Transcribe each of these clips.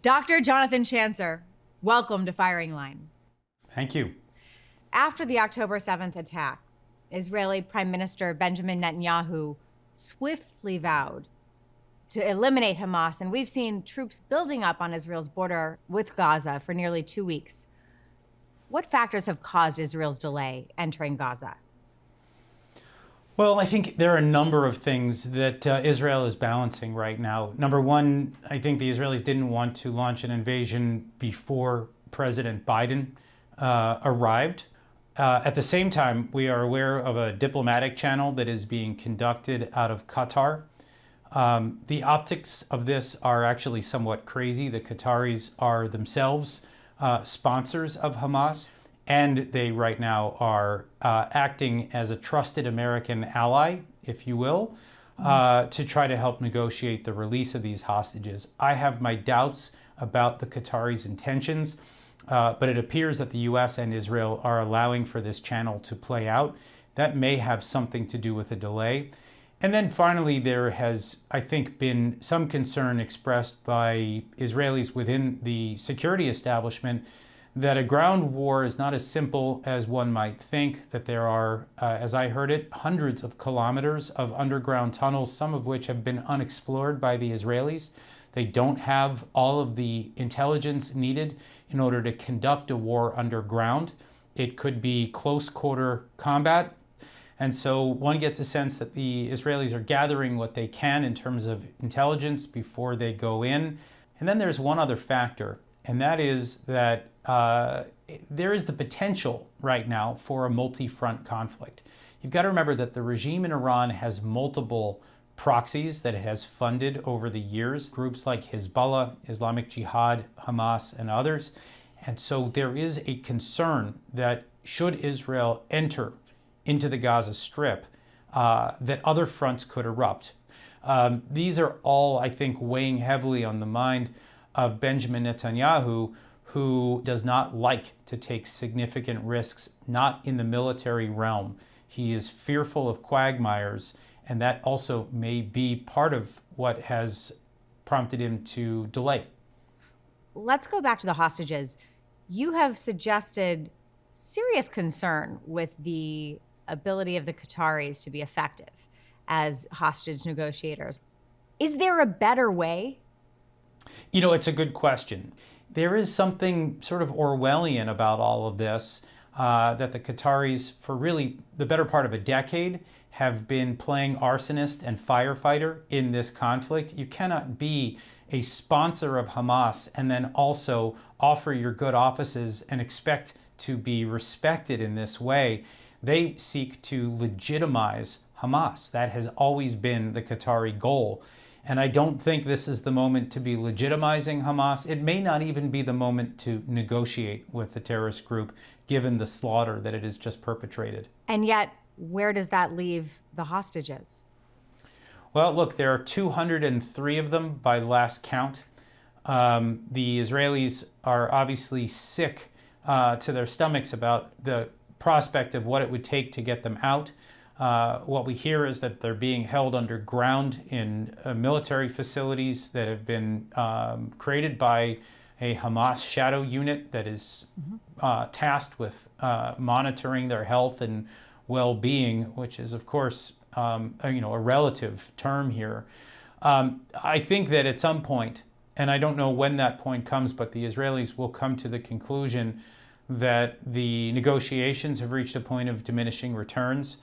Dr. Jonathan Schanzer, welcome to Firing Line. Thank you. After the October 7th attack, Israeli Prime Minister Benjamin Netanyahu swiftly vowed to eliminate Hamas, and we've seen troops building up on Israel's border with Gaza for nearly 2 weeks. What factors have caused Israel's delay entering Gaza? Well, I think there are a number of things that Israel is balancing right now. Number one, I think the Israelis didn't want to launch an invasion before President Biden arrived. At the same time, we are aware of a diplomatic channel that is being conducted out of Qatar. The optics of this are actually somewhat crazy. The Qataris are themselves sponsors of Hamas, and they right now are acting as a trusted American ally, if you will, to try to help negotiate the release of these hostages. I have my doubts about the Qataris' intentions, but it appears that the U.S. and Israel are allowing for this channel to play out. That may have something to do with a delay. And then finally, there has, I think, been some concern expressed by Israelis within the security establishment that a ground war is not as simple as one might think, that there are, as I heard it, hundreds of kilometers of underground tunnels, some of which have been unexplored by the Israelis. They don't have all of the intelligence needed in order to conduct a war underground. It could be close quarter combat. And so one gets a sense that the Israelis are gathering what they can in terms of intelligence before they go in. And then there's one other factor, and that is that there is the potential right now for a multi-front conflict. You've got to remember that the regime in Iran has multiple proxies that it has funded over the years, groups like Hezbollah, Islamic Jihad, Hamas, and others. And so there is a concern that should Israel enter into the Gaza Strip, that other fronts could erupt. These are all, I think, weighing heavily on the mind of Benjamin Netanyahu, who does not like to take significant risks, not in the military realm. He is fearful of quagmires, and that also may be part of what has prompted him to delay. Let's go back to the hostages. You have suggested serious concern with the ability of the Qataris to be effective as hostage negotiators. Is there a better way? You know, it's a good question. There is something sort of Orwellian about all of this, that the Qataris, for really the better part of a decade, have been playing arsonist and firefighter in this conflict. You cannot be a sponsor of Hamas and then also offer your good offices and expect to be respected in this way. They seek to legitimize Hamas. That has always been the Qatari goal. And I don't think this is the moment to be legitimizing Hamas. It may not even be the moment to negotiate with the terrorist group, given the slaughter that it has just perpetrated. And yet, where does that leave the hostages? Well, look, there are 203 of them by last count. The Israelis are obviously sick to their stomachs about the prospect of what it would take to get them out. What we hear is that they're being held underground in military facilities that have been created by a Hamas shadow unit that is tasked with monitoring their health and well-being, which is, of course, a relative term here. I think that at some point, and I don't know when that point comes, but the Israelis will come to the conclusion that the negotiations have reached a point of diminishing returns,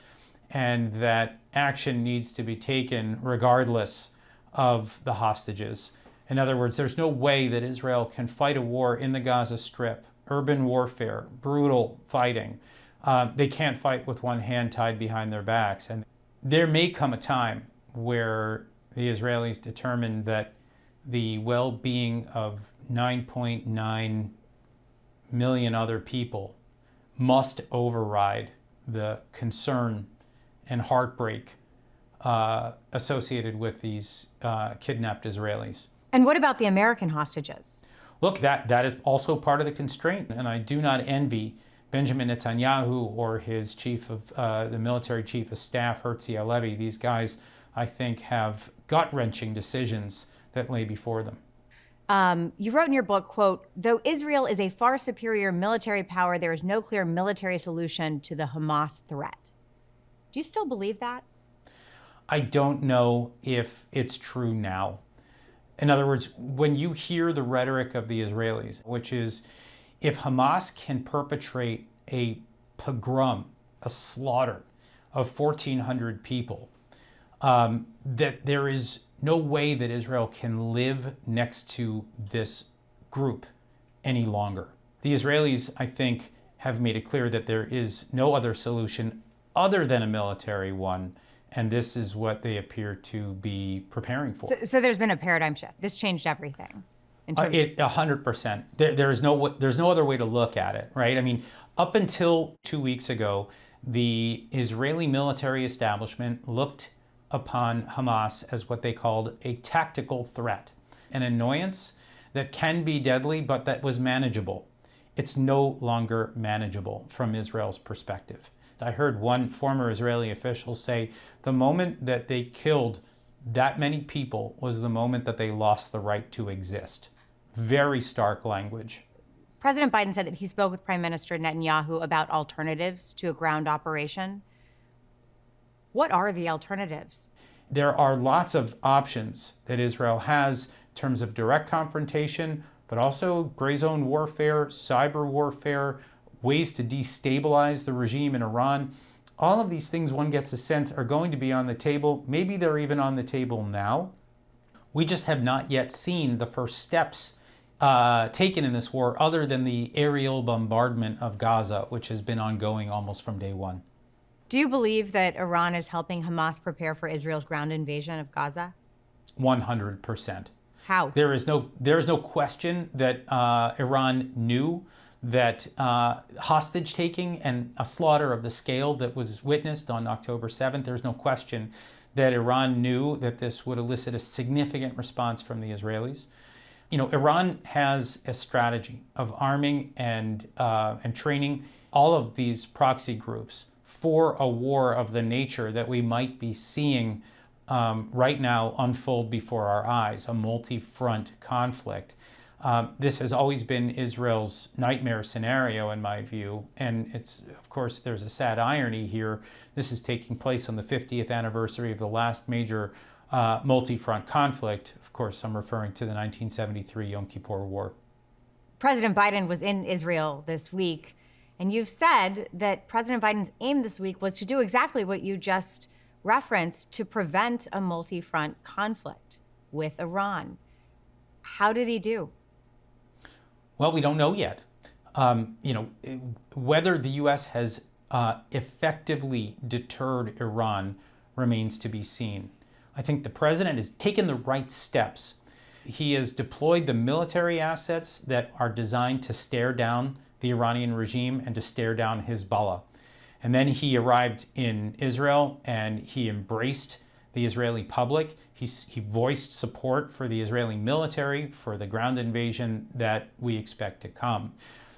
and that action needs to be taken regardless of the hostages. In other words, there's no way that Israel can fight a war in the Gaza Strip, urban warfare, brutal fighting. They can't fight with one hand tied behind their backs. And there may come a time where the Israelis determine that the well-being of 9.9 million other people must override the concern and heartbreak associated with these kidnapped Israelis. And what about the American hostages? Look, that is also part of the constraint, and I do not envy Benjamin Netanyahu or his chief of the military chief of staff, Herzi Halevi. These guys, I think, have gut-wrenching decisions that lay before them. You wrote in your book, quote, "Though Israel is a far superior military power, there is no clear military solution to the Hamas threat." Do you still believe that? I don't know if it's true now. In other words, when you hear the rhetoric of the Israelis, which is if Hamas can perpetrate a pogrom, a slaughter of 1,400 people, that there is no way that Israel can live next to this group any longer. The Israelis, I think, have made it clear that there is no other solution other than a military one, and this is what they appear to be preparing for. So there's been a paradigm shift. This changed everything. 100%. There's no other way to look at it, right? I mean, up until 2 weeks ago, the Israeli military establishment looked upon Hamas as what they called a tactical threat, an annoyance that can be deadly, but that was manageable. It's no longer manageable from Israel's perspective. I heard one former Israeli official say the moment that they killed that many people was the moment that they lost the right to exist. Very stark language. President Biden said that he spoke with Prime Minister Netanyahu about alternatives to a ground operation. What are the alternatives? There are lots of options that Israel has in terms of direct confrontation, but also gray zone warfare, cyber warfare, ways to destabilize the regime in Iran. All of these things, one gets a sense, are going to be on the table. Maybe they're even on the table now. We just have not yet seen the first steps taken in this war other than the aerial bombardment of Gaza, which has been ongoing almost from day one. Do you believe that Iran is helping Hamas prepare for Israel's ground invasion of Gaza? 100%. How? There is no question that Iran knew that hostage taking and a slaughter of the scale that was witnessed on October 7th, there's no question that Iran knew that this would elicit a significant response from the Israelis. You know, Iran has a strategy of arming and training all of these proxy groups for a war of the nature that we might be seeing right now unfold before our eyes, a multi-front conflict. This has always been Israel's nightmare scenario, in my view, and it's, of course, there's a sad irony here. This is taking place on the 50th anniversary of the last major multi-front conflict. Of course, I'm referring to the 1973 Yom Kippur War. President Biden was in Israel this week, and you've said that President Biden's aim this week was to do exactly what you just referenced, to prevent a multi-front conflict with Iran. How did he do? Well, we don't know yet. Whether the U.S. has effectively deterred Iran remains to be seen. I think the president has taken the right steps. He has deployed the military assets that are designed to stare down the Iranian regime and to stare down Hezbollah. And then he arrived in Israel and he embraced the Israeli public. He voiced support for the Israeli military, for the ground invasion that we expect to come.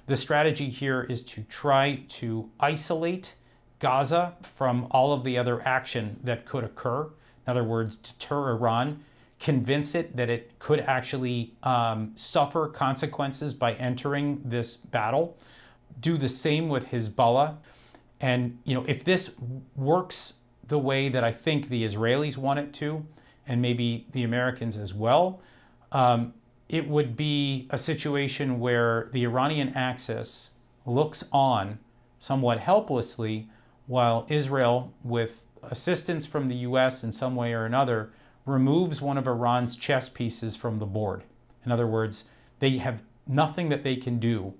The strategy here is to try to isolate Gaza from all of the other action that could occur. In other words, deter Iran, convince it that it could actually suffer consequences by entering this battle. Do the same with Hezbollah. And if this works the way that I think the Israelis want it to, and maybe the Americans as well, it would be a situation where the Iranian axis looks on somewhat helplessly while Israel, with assistance from the US in some way or another, removes one of Iran's chess pieces from the board. In other words, they have nothing that they can do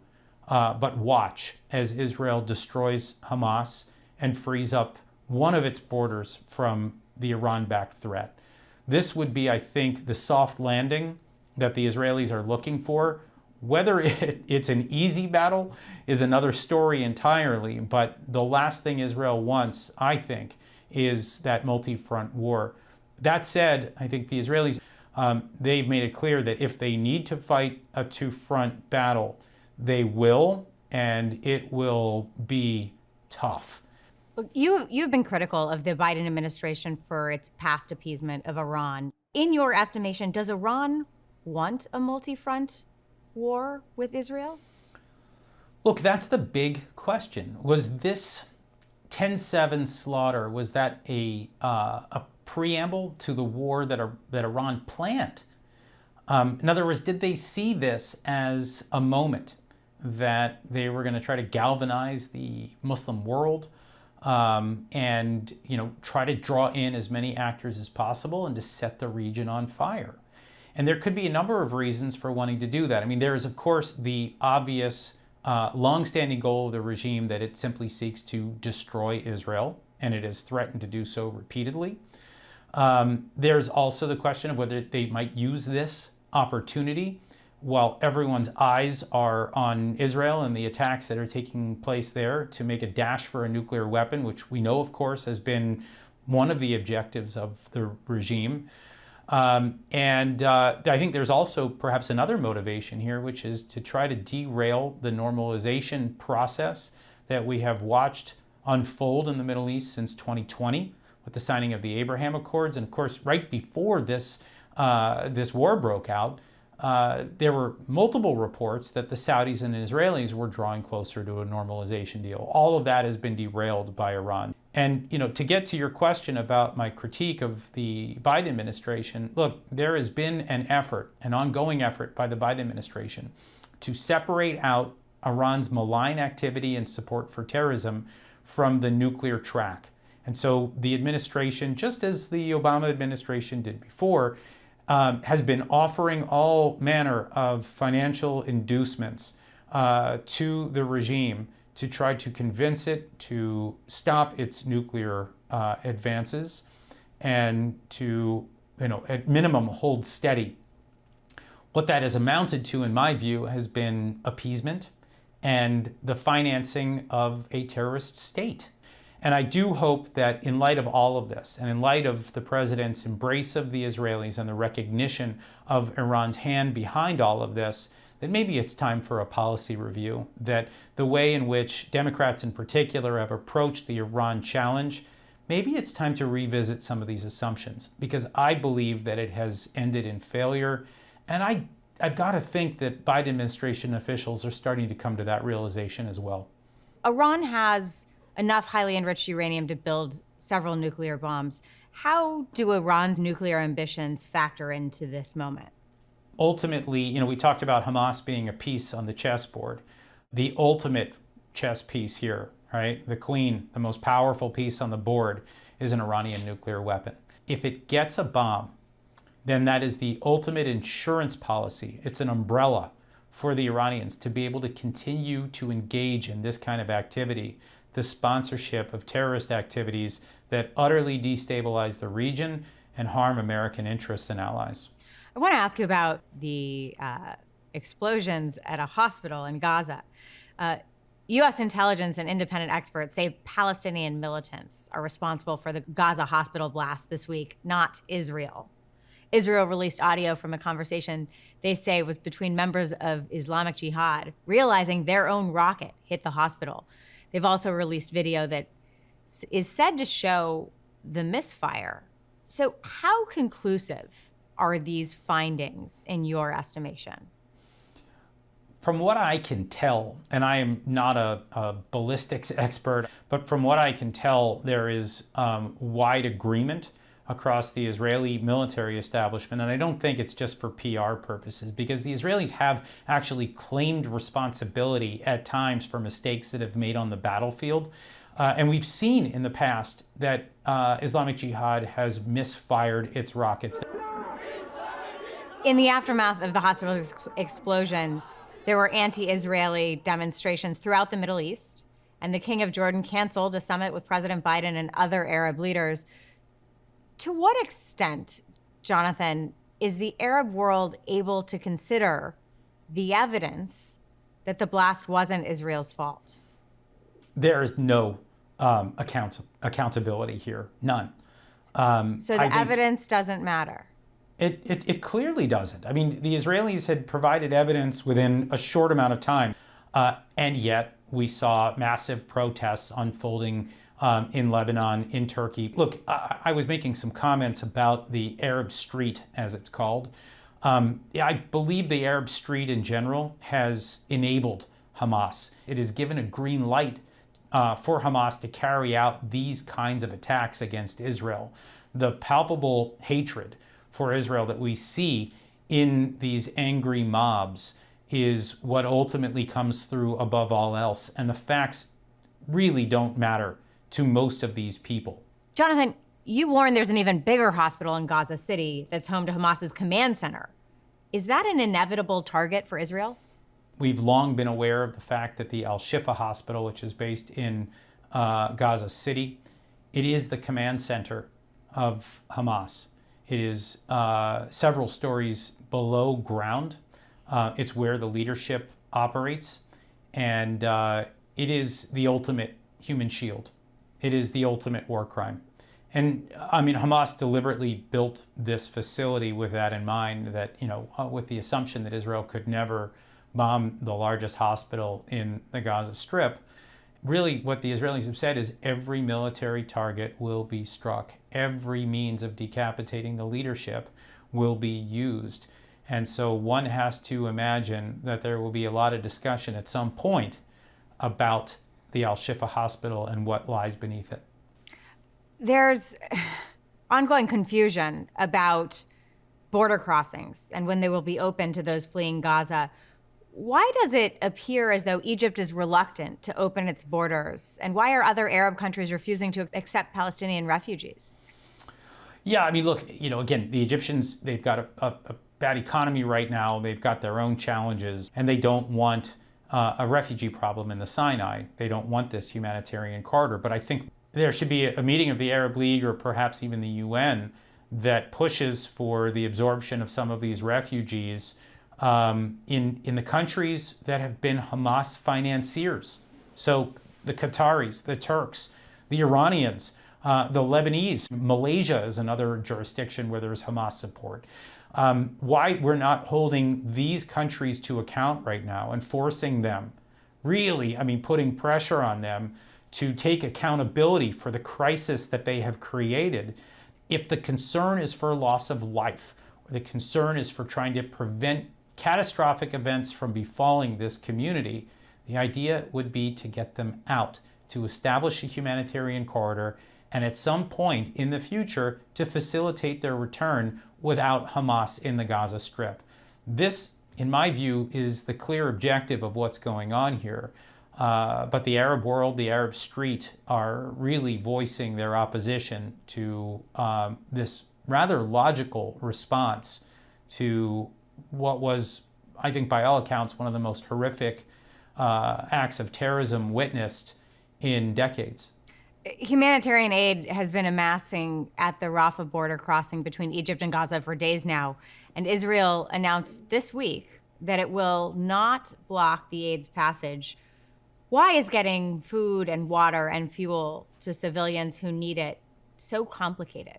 but watch as Israel destroys Hamas and frees up one of its borders from the Iran-backed threat. This would be, I think, the soft landing that the Israelis are looking for. Whether it's an easy battle is another story entirely, but the last thing Israel wants, I think, is that multi-front war. That said, I think the Israelis, they've made it clear that if they need to fight a two-front battle, they will, and it will be tough. You've been critical of the Biden administration for its past appeasement of Iran. In your estimation, does Iran want a multi-front war with Israel? Look, that's the big question. Was this 10/7 slaughter, was that a preamble to the war that Iran planned? In other words, did they see this as a moment that they were going to try to galvanize the Muslim world and try to draw in as many actors as possible and to set the region on fire? And there could be a number of reasons for wanting to do that. I mean, there is, of course, the obvious longstanding goal of the regime that it simply seeks to destroy Israel, and it has threatened to do so repeatedly. There's also the question of whether they might use this opportunity while everyone's eyes are on Israel and the attacks that are taking place there to make a dash for a nuclear weapon, which we know, of course, has been one of the objectives of the regime. I think there's also perhaps another motivation here, which is to try to derail the normalization process that we have watched unfold in the Middle East since 2020 with the signing of the Abraham Accords. And of course, right before this war broke out, there were multiple reports that the Saudis and Israelis were drawing closer to a normalization deal. All of that has been derailed by Iran. And, to get to your question about my critique of the Biden administration, look, there has been an ongoing effort by the Biden administration to separate out Iran's malign activity and support for terrorism from the nuclear track. And so the administration, just as the Obama administration did before, has been offering all manner of financial inducements to the regime to try to convince it to stop its nuclear advances and to, at minimum, hold steady. What that has amounted to, in my view, has been appeasement and the financing of a terrorist state. And I do hope that in light of all of this, and in light of the president's embrace of the Israelis and the recognition of Iran's hand behind all of this, that maybe it's time for a policy review, that the way in which Democrats in particular have approached the Iran challenge, maybe it's time to revisit some of these assumptions, because I believe that it has ended in failure. And I've got to think that Biden administration officials are starting to come to that realization as well. Iran has enough highly enriched uranium to build several nuclear bombs. How do Iran's nuclear ambitions factor into this moment? Ultimately, we talked about Hamas being a piece on the chessboard. The ultimate chess piece here, right? The queen, the most powerful piece on the board, is an Iranian nuclear weapon. If it gets a bomb, then that is the ultimate insurance policy. It's an umbrella for the Iranians to be able to continue to engage in this kind of activity, the sponsorship of terrorist activities that utterly destabilize the region and harm American interests and allies. I want to ask you about the explosions at a hospital in Gaza. U.S. intelligence and independent experts say Palestinian militants are responsible for the Gaza hospital blast this week, not Israel. Israel released audio from a conversation they say was between members of Islamic Jihad, realizing their own rocket hit the hospital. They've also released video that is said to show the misfire. So how conclusive are these findings in your estimation? From what I can tell, and I am not a ballistics expert, but from what I can tell, there is wide agreement across the Israeli military establishment. And I don't think it's just for PR purposes, because the Israelis have actually claimed responsibility at times for mistakes that have made on the battlefield. And we've seen in the past that Islamic Jihad has misfired its rockets. In the aftermath of the hospital explosion, there were anti-Israeli demonstrations throughout the Middle East, and the King of Jordan canceled a summit with President Biden and other Arab leaders. To what extent, Jonathan, is the Arab world able to consider the evidence that the blast wasn't Israel's fault? There is no accountability here, none. So the evidence doesn't matter? It clearly doesn't. I mean, the Israelis had provided evidence within a short amount of time, and yet we saw massive protests unfolding in Lebanon, in Turkey. Look, I was making some comments about the Arab Street, as it's called, Yeah, I believe the Arab Street in general has enabled Hamas. It has given a green light for Hamas to carry out these kinds of attacks against Israel. The palpable hatred for Israel that we see in these angry mobs is what ultimately comes through above all else. And the facts really don't matter to most of these people. Jonathan, you warned there's an even bigger hospital in Gaza City that's home to Hamas's command center. Is that an inevitable target for Israel? We've long been aware of the fact that the Al-Shifa Hospital, which is based in Gaza City, it is the command center of Hamas. It is several stories below ground. It's where the leadership operates, and it is the ultimate human shield. It is the ultimate war crime. And I mean, Hamas deliberately built this facility with that in mind, that, with the assumption that Israel could never bomb the largest hospital in the Gaza Strip. Really, what the Israelis have said is every military target will be struck. Every means of decapitating the leadership will be used. And so one has to imagine that there will be a lot of discussion at some point about the Al-Shifa Hospital and what lies beneath it. There's ongoing confusion about border crossings and when they will be open to those fleeing Gaza. Why does it appear as though Egypt is reluctant to open its borders? And why are other Arab countries refusing to accept Palestinian refugees? Yeah, I mean, look, again, the Egyptians, they've got a bad economy right now. They've got their own challenges, and they don't want a refugee problem in the Sinai. They don't want this humanitarian corridor. But I think there should be a meeting of the Arab League, or perhaps even the UN, that pushes for the absorption of some of these refugees in the countries that have been Hamas financiers. So the Qataris, the Turks, the Iranians, the Lebanese. Malaysia is another jurisdiction where there's Hamas support. Why we're not holding these countries to account right now and forcing them, really, putting pressure on them to take accountability for the crisis that they have created. If the concern is for loss of life, or the concern is for trying to prevent catastrophic events from befalling this community, the idea would be to get them out, to establish a humanitarian corridor, and at some point in the future to facilitate their return without Hamas in the Gaza Strip. This, in my view, is the clear objective of what's going on here. But the Arab world, the Arab street, are really voicing their opposition to this rather logical response to what was, I think by all accounts, one of the most horrific acts of terrorism witnessed in decades. Humanitarian aid has been amassing at the Rafah border crossing between Egypt and Gaza for days now, and Israel announced this week that it will not block the aid's passage. Why is getting food and water and fuel to civilians who need it so complicated?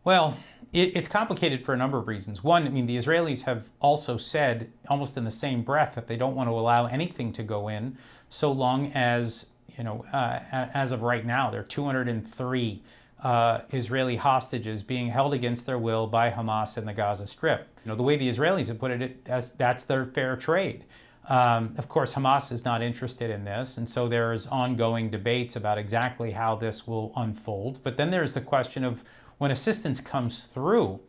Well, it's complicated for a number of reasons. One, the Israelis have also said, almost in the same breath, that they don't want to allow anything to go in so long as, as of right now, there are 203 Israeli hostages being held against their will by Hamas in the Gaza Strip. The way the Israelis have put it, that's their fair trade. Of course, Hamas is not interested in this, and so there's ongoing debates about exactly how this will unfold. But then there's the question of when assistance comes through,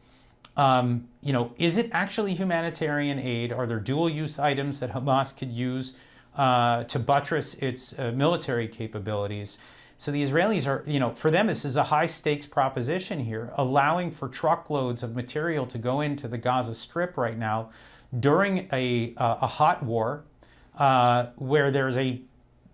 is it actually humanitarian aid? Are there dual-use items that Hamas could use to buttress its military capabilities? So the Israelis are, for them, this is a high-stakes proposition here, allowing for truckloads of material to go into the Gaza Strip right now during a hot war where there's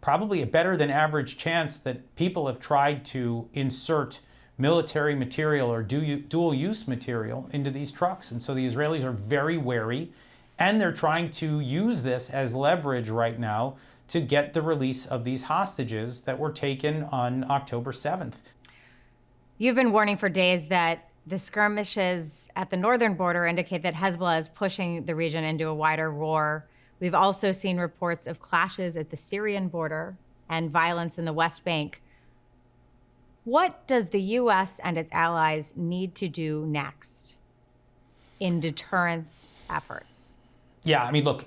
probably a better than average chance that people have tried to insert military material or dual-use material into these trucks. And so the Israelis are very wary, and they're trying to use this as leverage right now to get the release of these hostages that were taken on October 7th. You've been warning for days that the skirmishes at the northern border indicate that Hezbollah is pushing the region into a wider war. We've also seen reports of clashes at the Syrian border and violence in the West Bank. What does the U.S. and its allies need to do next? in deterrence efforts? Yeah, I mean, look,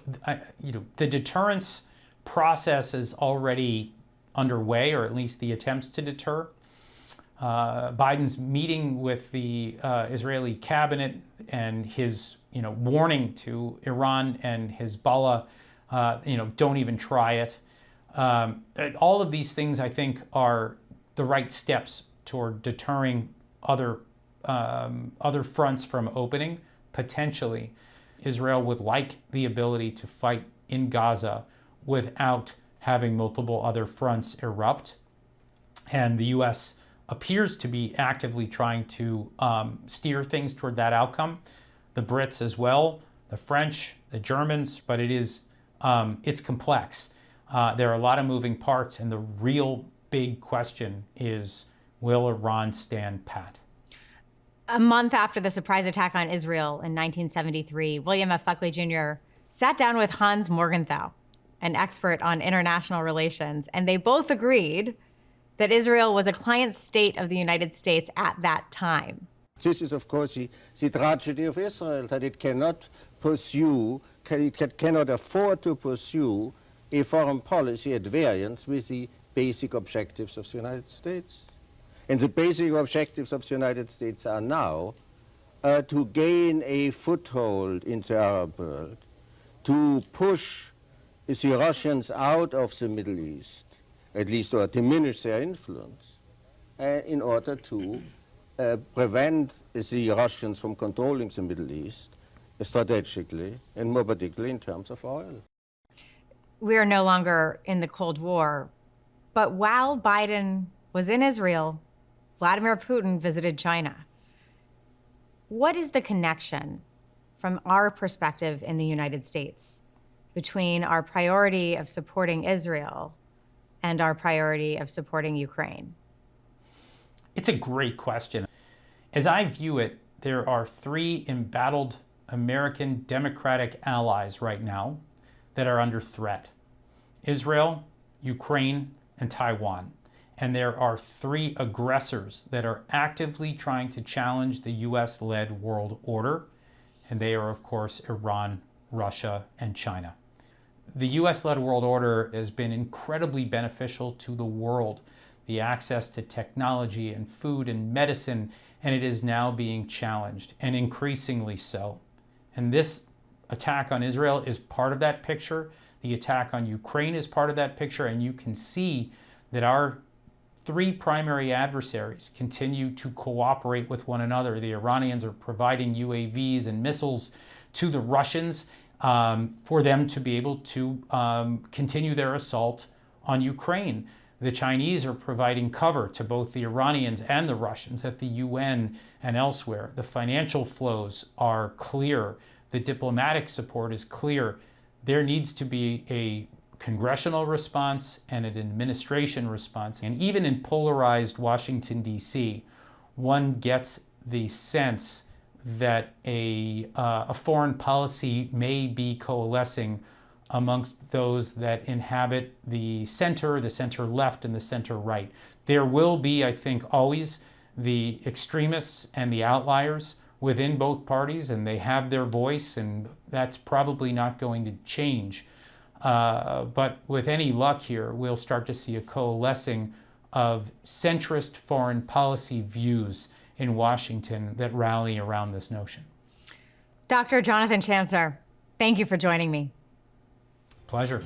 the deterrence process is already underway, or at least the attempts to deter. Biden's meeting with the Israeli cabinet and his, warning to Iran and Hezbollah, don't even try it. All of these things, I think, are the right steps toward deterring other fronts from opening. Potentially, Israel would like the ability to fight in Gaza without having multiple other fronts erupt, and the U.S. appears to be actively trying to steer things toward that outcome. The Brits as well, the French, the Germans, but it's complex. There are a lot of moving parts, and the real big question is, will Iran stand pat? A month after the surprise attack on Israel in 1973, William F. Buckley Jr. sat down with Hans Morgenthau, an expert on international relations, and they both agreed that Israel was a client state of the United States at that time. This is, of course, the tragedy of Israel, that it cannot afford to pursue a foreign policy at variance with the basic objectives of the United States. And the basic objectives of the United States are now to gain a foothold in the Arab world, to push the Russians out of the Middle East, at least, or diminish their influence, in order to prevent the Russians from controlling the Middle East strategically, and more particularly in terms of oil. We are no longer in the Cold War, but while Biden was in Israel, Vladimir Putin visited China. What is the connection from our perspective in the United States between our priority of supporting Israel and our priority of supporting Ukraine? It's a great question. As I view it, there are three embattled American Democratic allies right now that are under threat: Israel, Ukraine, and Taiwan. And there are three aggressors that are actively trying to challenge the US-led world order. And they are, of course, Iran, Russia, and China. The US-led world order has been incredibly beneficial to the world, the access to technology and food and medicine, and it is now being challenged, and increasingly so. And this attack on Israel is part of that picture. The attack on Ukraine is part of that picture, and you can see that our three primary adversaries continue to cooperate with one another. The Iranians are providing UAVs and missiles to the Russians for them to be able to continue their assault on Ukraine. The Chinese are providing cover to both the Iranians and the Russians at the UN and elsewhere. The financial flows are clear. The diplomatic support is clear. There needs to be a congressional response and an administration response. And even in polarized Washington, D.C., one gets the sense that a foreign policy may be coalescing amongst those that inhabit the center left, and the center right. There will be, I think, always the extremists and the outliers within both parties, and they have their voice, and that's probably not going to change. But with any luck here, we'll start to see a coalescing of centrist foreign policy views in Washington that rally around this notion. Dr. Jonathan Schanzer, thank you for joining me. Pleasure.